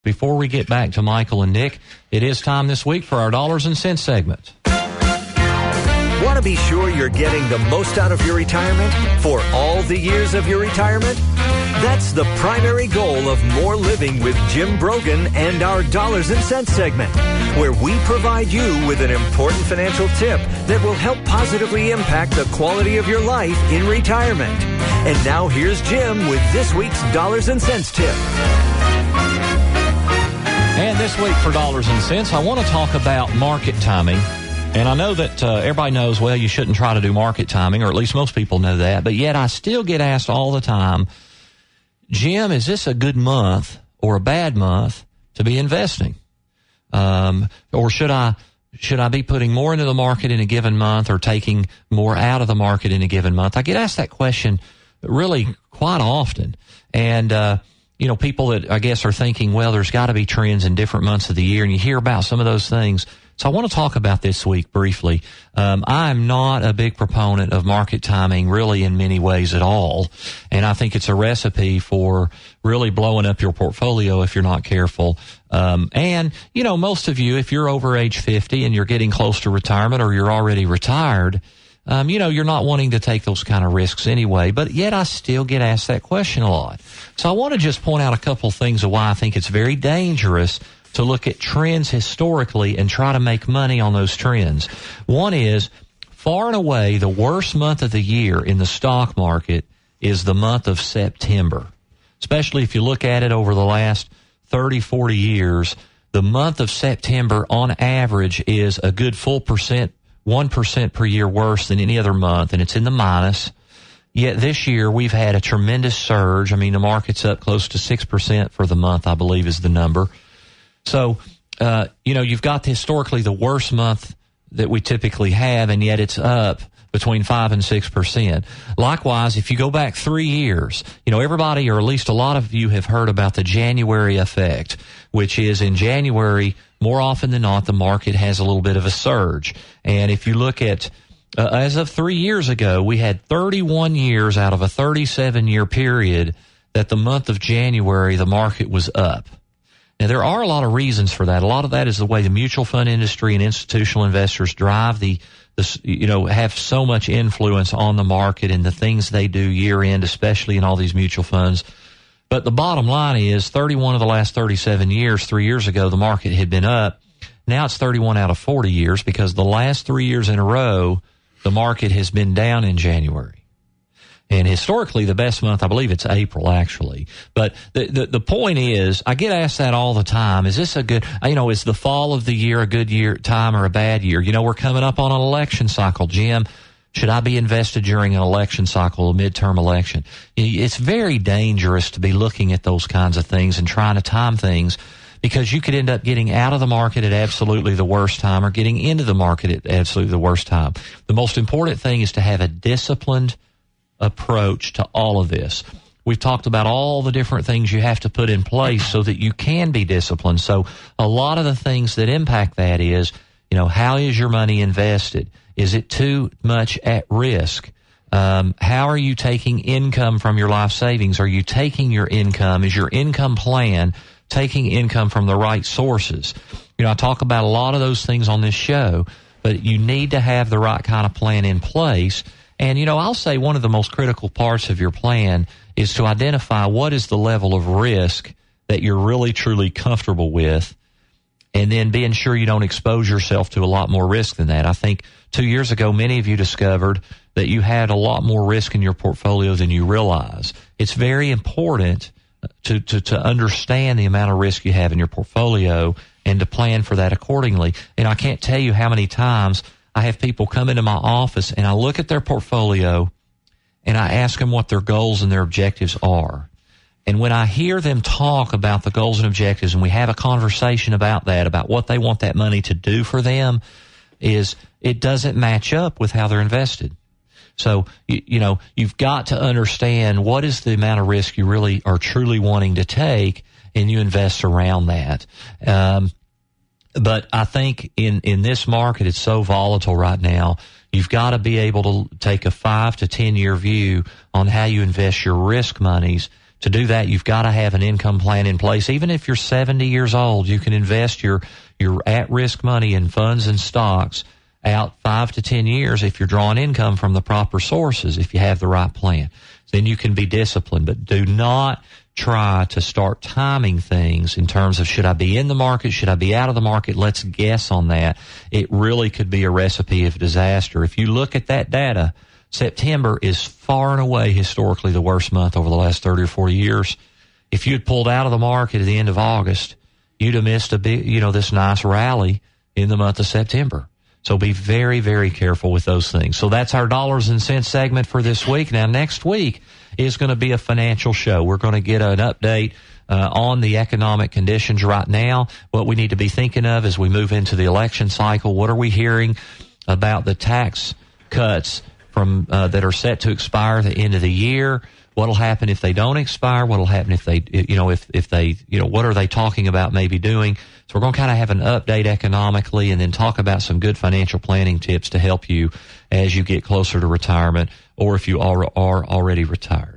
Before we get back to Michael and Nick, it is time this week for our Dollars and Cents segment. Want to be sure you're getting the most out of your retirement for all the years of your retirement? That's the primary goal of More Living with Jim Brogan and our Dollars and Cents segment, where we provide you with an important financial tip that will help positively impact the quality of your life in retirement. And now here's Jim with this week's Dollars and Cents tip. And this week for Dollars and Cents, I want to talk about market timing. And I know that everybody knows, well, you shouldn't try to do market timing, or at least most people know that. But yet I still get asked all the time, Jim, is this a good month or a bad month to be investing? Or should I be putting more into the market in a given month or taking more out of the market in a given month? I get asked that question really quite often. And people that I guess are thinking, well, there's got to be trends in different months of the year, and you hear about some of those things. So I want to talk about this week briefly. I'm not a big proponent of market timing really in many ways at all. And I think it's a recipe for really blowing up your portfolio if you're not careful. Most of you, if you're over age 50 and you're getting close to retirement or you're already retired, you're not wanting to take those kind of risks anyway, but yet I still get asked that question a lot. So I want to just point out a couple of things of why I think it's very dangerous to look at trends historically and try to make money on those trends. One is, far and away, the worst month of the year in the stock market is the month of September. Especially if you look at it over the last 30, 40 years, the month of September on average is a good full 1% per year worse than any other month, and it's in the minus. Yet this year we've had a tremendous surge. I mean, the market's up close to 6% for the month, I believe is the number. So, you've got historically the worst month that we typically have, and yet it's up between 5 and 6%. Likewise, if you go back 3 years, everybody, or at least a lot of you, have heard about the January effect, which is in January, more often than not, the market has a little bit of a surge. And if you look at, as of 3 years ago, we had 31 years out of a 37-year period that the month of January, the market was up. Now, there are a lot of reasons for that. A lot of that is the way the mutual fund industry and institutional investors drive have so much influence on the market and the things they do year end, especially in all these mutual funds. But the bottom line is 31 of the last 37 years, 3 years ago, the market had been up. Now it's 31 out of 40 years because the last 3 years in a row, the market has been down in January. And historically, the best month, I believe it's April, actually. But the point is, I get asked that all the time. Is this a good, is the fall of the year a good year time or a bad year? We're coming up on an election cycle. Jim, should I be invested during an election cycle, a midterm election? It's very dangerous to be looking at those kinds of things and trying to time things, because you could end up getting out of the market at absolutely the worst time or getting into the market at absolutely the worst time. The most important thing is to have a disciplined approach to all of this. We've talked about all the different things you have to put in place so that you can be disciplined. So a lot of the things that impact that is, how is your money invested? Is it too much at risk? How are you taking income from your life savings? Are you taking your income? Is your income plan taking income from the right sources? I talk about a lot of those things on this show, but you need to have the right kind of plan in place. And, I'll say one of the most critical parts of your plan is to identify what is the level of risk that you're really, truly comfortable with, and then being sure you don't expose yourself to a lot more risk than that. I think 2 years ago, many of you discovered that you had a lot more risk in your portfolio than you realize. It's very important to understand the amount of risk you have in your portfolio and to plan for that accordingly. And I can't tell you how many times I have people come into my office and I look at their portfolio and I ask them what their goals and their objectives are. And when I hear them talk about the goals and objectives and we have a conversation about that, about what they want that money to do for them, is it doesn't match up with how they're invested. So, you've got to understand what is the amount of risk you really are truly wanting to take, and you invest around that. But I think in this market, it's so volatile right now, you've got to be able to take a 5 to 10 year view on how you invest your risk monies To do that, you've got to have an income plan in place. Even if you're 70 years old, you can invest your at-risk money in funds and stocks out 5 to 10 years if you're drawing income from the proper sources, if you have the right plan. Then you can be disciplined. But do not try to start timing things in terms of, should I be in the market? Should I be out of the market? Let's guess on that. It really could be a recipe of disaster. If you look at that data, September is far and away historically the worst month over the last 30 or 40 years. If you had pulled out of the market at the end of August, you'd have missed a big, this nice rally in the month of September. So be very, very careful with those things. So that's our dollars and cents segment for this week. Now, next week is going to be a financial show. We're going to get an update on the economic conditions right now, what we need to be thinking of as we move into the election cycle. What are we hearing about the tax cuts from that are set to expire at the end of the year? What'll happen if they don't expire? What'll happen if they, if they, what are they talking about maybe doing? So we're going to kind of have an update economically and then talk about some good financial planning tips to help you as you get closer to retirement or if you are already retired.